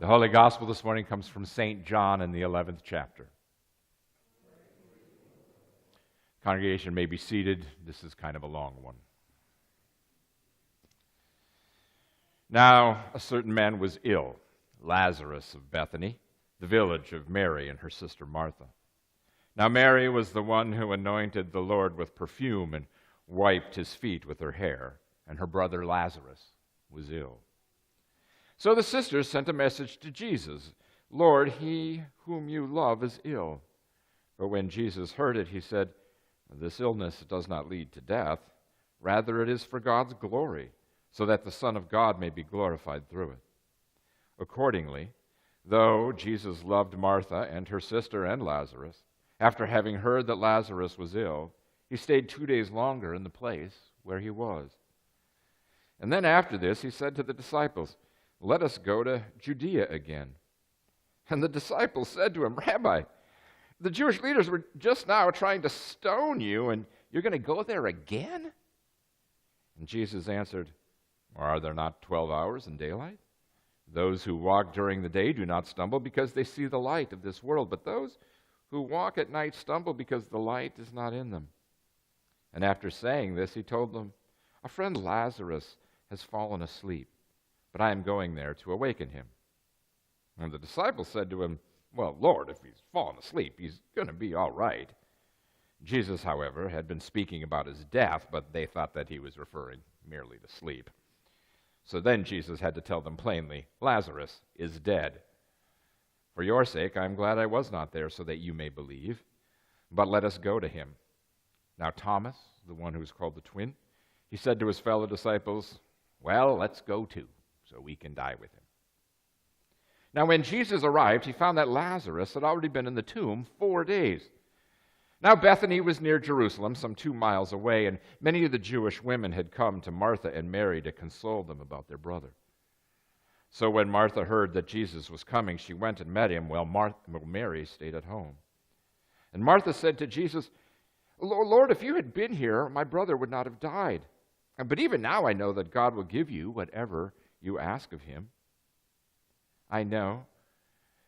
The Holy Gospel this morning comes from St. John in the 11th chapter. Congregation may be seated. This is kind of a long one. Now, a certain man was ill, Lazarus of Bethany, the village of Mary and her sister Martha. Now Mary was the one who anointed the Lord with perfume and wiped his feet with her hair, and her brother Lazarus was ill. So the sisters sent a message to Jesus, "Lord, he whom you love is ill." But when Jesus heard it, he said, "This illness does not lead to death. Rather, it is for God's glory, so that the Son of God may be glorified through it." Accordingly, though Jesus loved Martha and her sister and Lazarus, after having heard that Lazarus was ill, he stayed 2 days longer in the place where he was. And then after this, he said to the disciples, "Let us go to Judea again." And the disciples said to him, "Rabbi, the Jewish leaders were just now trying to stone you, and you're going to go there again?" And Jesus answered, "Are there not 12 hours in daylight? Those who walk during the day do not stumble because they see the light of this world, but those who walk at night stumble because the light is not in them." And after saying this, he told them, "A friend Lazarus has fallen asleep, but I am going there to awaken him." And the disciples said to him, "Well, Lord, if he's fallen asleep, he's going to be all right." Jesus, however, had been speaking about his death, but they thought that he was referring merely to sleep. So then Jesus had to tell them plainly, "Lazarus is dead. For your sake, I am glad I was not there, so that you may believe. But let us go to him." Now Thomas, the one who was called the twin, he said to his fellow disciples, "Well, let's go too, so we can die with him." Now when Jesus arrived, he found that Lazarus had already been in the tomb 4 days. Now Bethany was near Jerusalem, some 2 miles away, and many of the Jewish women had come to Martha and Mary to console them about their brother. So when Martha heard that Jesus was coming, she went and met him, while Mary stayed at home. And Martha said to Jesus, "Lord, if you had been here, my brother would not have died. But even now I know that God will give you whatever you ask of him." "I know."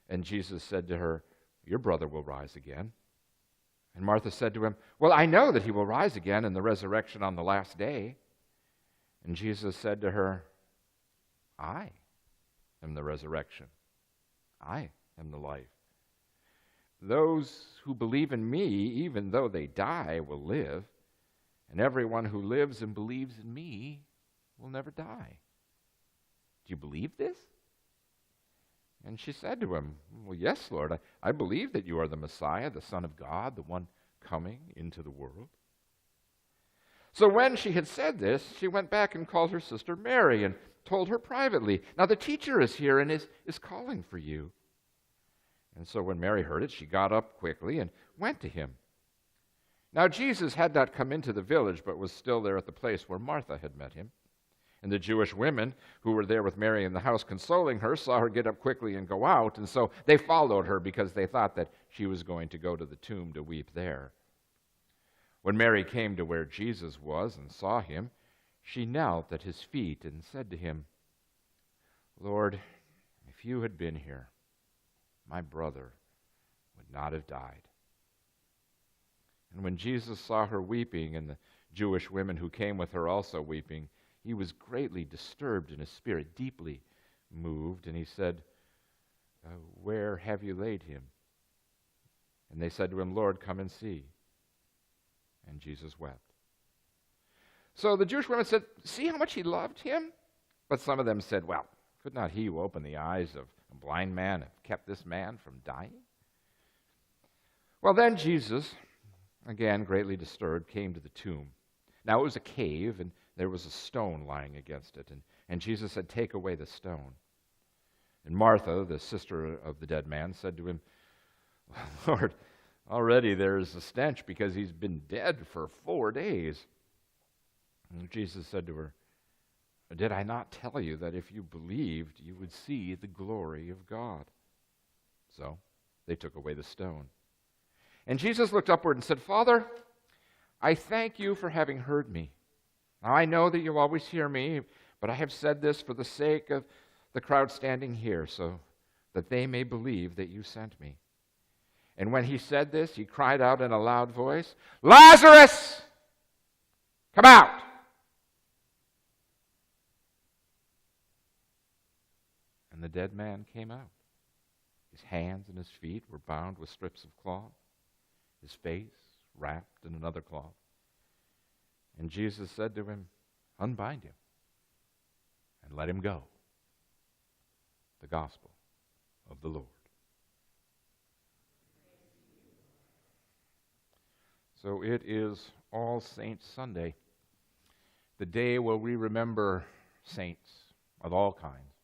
And Jesus said to her, "Your brother will rise again." And Martha said to him, "Well, I know that he will rise again in the resurrection on the last day." And Jesus said to her, "I am the resurrection. I am the life. Those who believe in me, even though they die, will live. And everyone who lives and believes in me will never die. Do you believe this?" And she said to him, "Well, yes, Lord, I believe that you are the Messiah, the Son of God, the one coming into the world." So when she had said this, she went back and called her sister Mary and told her privately, "Now the teacher is here and is calling for you." And so when Mary heard it, she got up quickly and went to him. Now Jesus had not come into the village, but was still there at the place where Martha had met him. And the Jewish women who were there with Mary in the house consoling her saw her get up quickly and go out, and so they followed her because they thought that she was going to go to the tomb to weep there. When Mary came to where Jesus was and saw him, she knelt at his feet and said to him, "Lord, if you had been here, my brother would not have died." And when Jesus saw her weeping, and the Jewish women who came with her also weeping, he was greatly disturbed in his spirit, deeply moved, and he said, "Where have you laid him?" And they said to him, "Lord, come and see." And Jesus wept. So the Jewish women said, "See how much he loved him?" But some of them said, "Well, could not he who opened the eyes of a blind man have kept this man from dying?" Well, then Jesus, again greatly disturbed, came to the tomb. Now it was a cave, and there was a stone lying against it. And Jesus said, "Take away the stone." And Martha, the sister of the dead man, said to him, "Lord, already there is a stench because he's been dead for 4 days." And Jesus said to her, "Did I not tell you that if you believed, you would see the glory of God?" So they took away the stone. And Jesus looked upward and said, "Father, I thank you for having heard me. Now I know that you always hear me, but I have said this for the sake of the crowd standing here, so that they may believe that you sent me." And when he said this, he cried out in a loud voice, "Lazarus, come out!" And the dead man came out. His hands and his feet were bound with strips of cloth, his face wrapped in another cloth. And Jesus said to him, "Unbind him and let him go." The gospel of the Lord. So it is All Saints Sunday, the day where we remember saints of all kinds.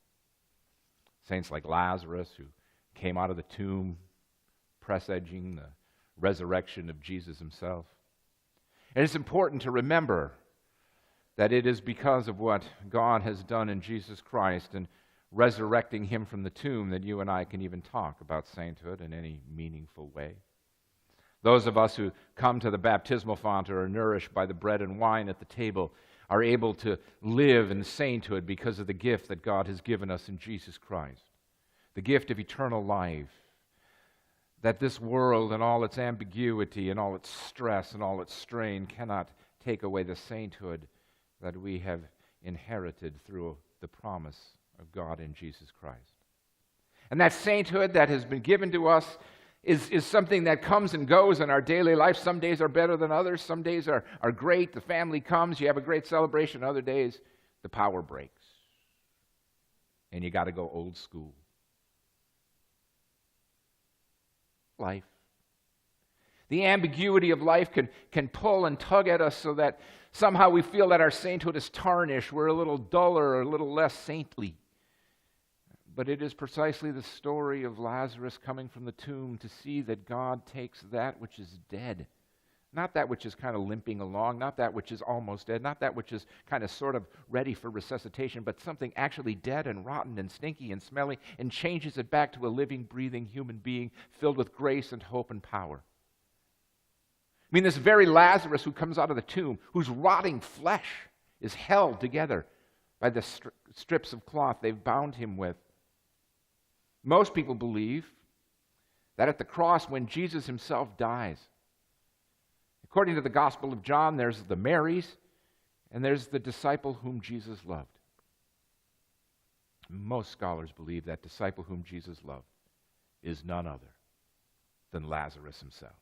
Saints like Lazarus, who came out of the tomb, presaging the resurrection of Jesus himself. And it's important to remember that it is because of what God has done in Jesus Christ and resurrecting him from the tomb that you and I can even talk about sainthood in any meaningful way. Those of us who come to the baptismal font or are nourished by the bread and wine at the table are able to live in sainthood because of the gift that God has given us in Jesus Christ. The gift of eternal life. That this world and all its ambiguity and all its stress and all its strain cannot take away the sainthood that we have inherited through the promise of God in Jesus Christ. And that sainthood that has been given to us is something that comes and goes in our daily life. Some days are better than others. Some days are great. The family comes. You have a great celebration. Other days, the power breaks. And you got to go old school. Life. The ambiguity of life can pull and tug at us so that somehow we feel that our sainthood is tarnished. We're a little duller or a little less saintly. But it is precisely the story of Lazarus coming from the tomb to see that God takes that which is dead, not that which is kind of limping along, not that which is almost dead, not that which is kind of sort of ready for resuscitation, but something actually dead and rotten and stinky and smelly, and changes it back to a living, breathing human being filled with grace and hope and power. I mean, this very Lazarus who comes out of the tomb, whose rotting flesh is held together by the strips of cloth they've bound him with. Most people believe that at the cross, when Jesus himself dies, according to the Gospel of John, there's the Marys and there's the disciple whom Jesus loved. Most scholars believe that disciple whom Jesus loved is none other than Lazarus himself.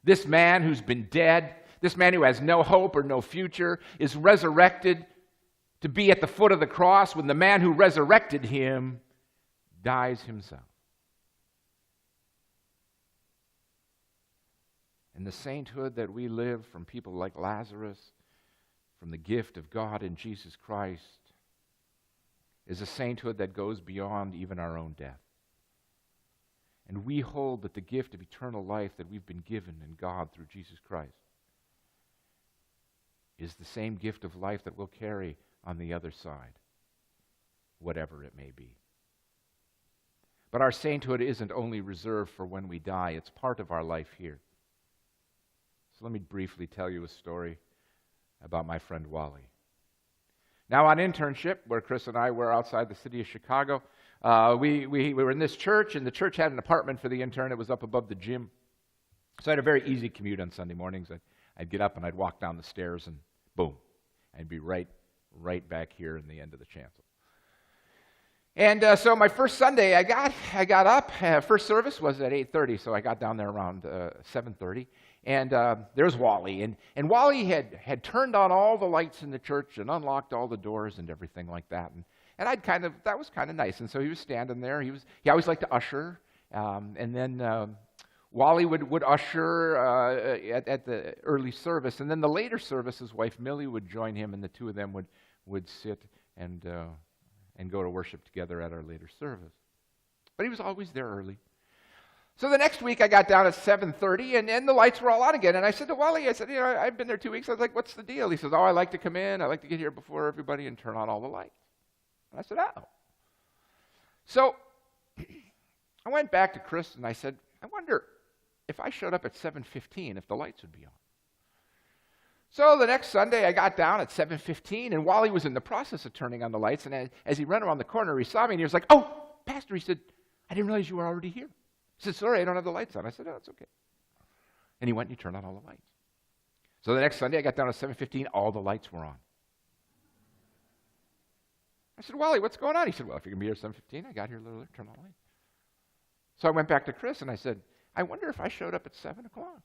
This man who's been dead, this man who has no hope or no future, is resurrected to be at the foot of the cross when the man who resurrected him dies himself. And the sainthood that we live from people like Lazarus, from the gift of God in Jesus Christ, is a sainthood that goes beyond even our own death. And we hold that the gift of eternal life that we've been given in God through Jesus Christ is the same gift of life that we'll carry on the other side, whatever it may be. But our sainthood isn't only reserved for when we die, it's part of our life here. So let me briefly tell you a story about my friend Wally. Now, on internship, where Chris and I were outside the city of Chicago, we were in this church, and the church had an apartment for the intern. It was up above the gym. So I had a very easy commute on Sunday mornings. I'd get up and I'd walk down the stairs, and boom, I'd be right back here in the end of the chancel. And so my first Sunday, I got up. First service was at 8:30, so I got down there around 7:30. And there's Wally. And Wally had turned on all the lights in the church and unlocked all the doors and everything like that. And that was kind of nice. And so he was standing there. He always liked to usher. And then Wally would usher at the early service. And then the later service, his wife Millie would join him, and the two of them would sit and go to worship together at our later service. But he was always there early. So the next week I got down at 7:30, and the lights were all on again. And I said to Wally, I said, I've been there 2 weeks. I was like, what's the deal? He says, I like to come in. I like to get here before everybody and turn on all the lights. And I said, oh. So I went back to Chris and I said, I wonder if I showed up at 7:15, if the lights would be on. So the next Sunday, I got down at 7:15, and Wally was in the process of turning on the lights, and as he ran around the corner, he saw me, and he was like, oh, Pastor, he said, I didn't realize you were already here. He said, sorry, I don't have the lights on. I said, oh, it's okay. And he went and he turned on all the lights. So the next Sunday, I got down at 7:15, all the lights were on. I said, Wally, what's going on? He said, well, if you're going to be here at 7:15, I got here a little early, turn on the lights. So I went back to Chris and I said, I wonder if I showed up at 7 o'clock.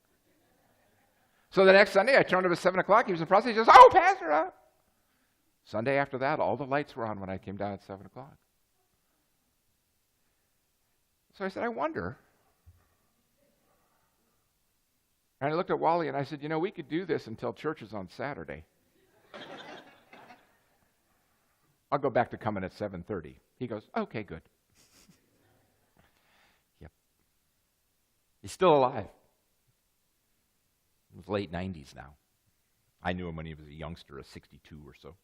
So the next Sunday, I turned up at 7 o'clock. He was in the process. He goes, oh, Pastor. Sunday after that, all the lights were on when I came down at 7 o'clock. So I said, I wonder. And I looked at Wally and I said, we could do this until church is on Saturday. I'll go back to coming at 7:30. He goes, okay, good. Yep. He's still alive. It was late 90s now. I knew him when he was a youngster, 62 or so.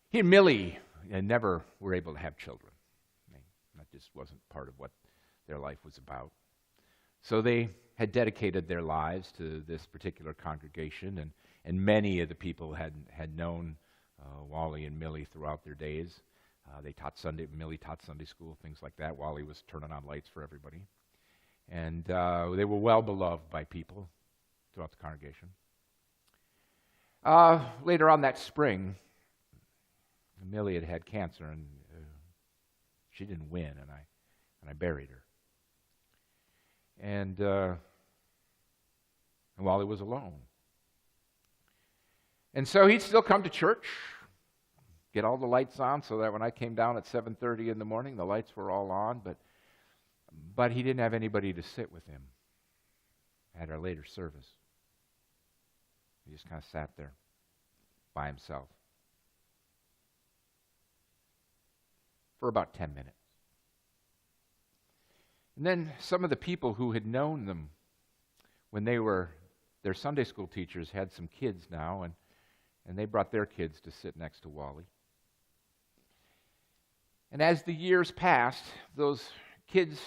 He and Millie never were able to have children. That just wasn't part of what their life was about. So they had dedicated their lives to this particular congregation, and many of the people had known Wally and Millie throughout their days. Millie taught Sunday school, things like that. Wally was turning on lights for everybody. And they were well beloved by people throughout the congregation. Later on that spring, Millie had had cancer, and she didn't win, and I buried her. And Wally was alone. And so he'd still come to church, get all the lights on, so that when I came down at 7:30 in the morning, the lights were all on, but he didn't have anybody to sit with him at our later service. He just kind of sat there by himself for about 10 minutes. And then some of the people who had known them when they were their Sunday school teachers had some kids now, and they brought their kids to sit next to Wally. And as the years passed, those kids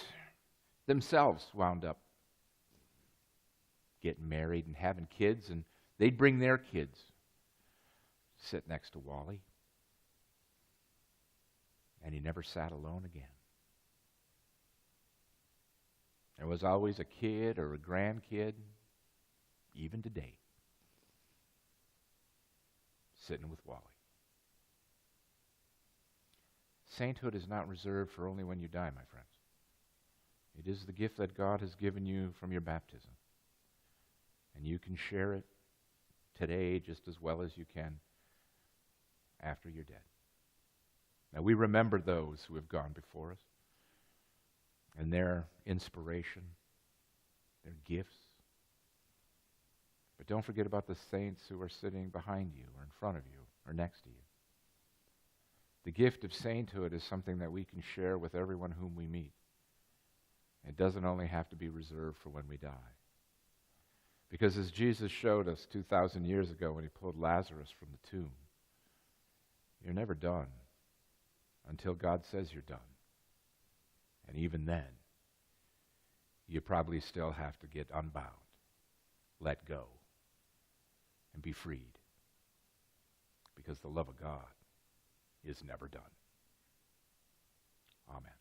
themselves wound up getting married and having kids, and they'd bring their kids to sit next to Wally. And he never sat alone again. There was always a kid or a grandkid, even today, sitting with Wally. Sainthood is not reserved for only when you die, my friends. It is the gift that God has given you from your baptism. And you can share it today just as well as you can after you're dead. Now, we remember those who have gone before us and their inspiration, their gifts. But don't forget about the saints who are sitting behind you or in front of you or next to you. The gift of sainthood is something that we can share with everyone whom we meet. It doesn't only have to be reserved for when we die. Because as Jesus showed us 2,000 years ago when he pulled Lazarus from the tomb, you're never done until God says you're done. And even then, you probably still have to get unbound, let go, and be freed. Because the love of God is never done. Amen.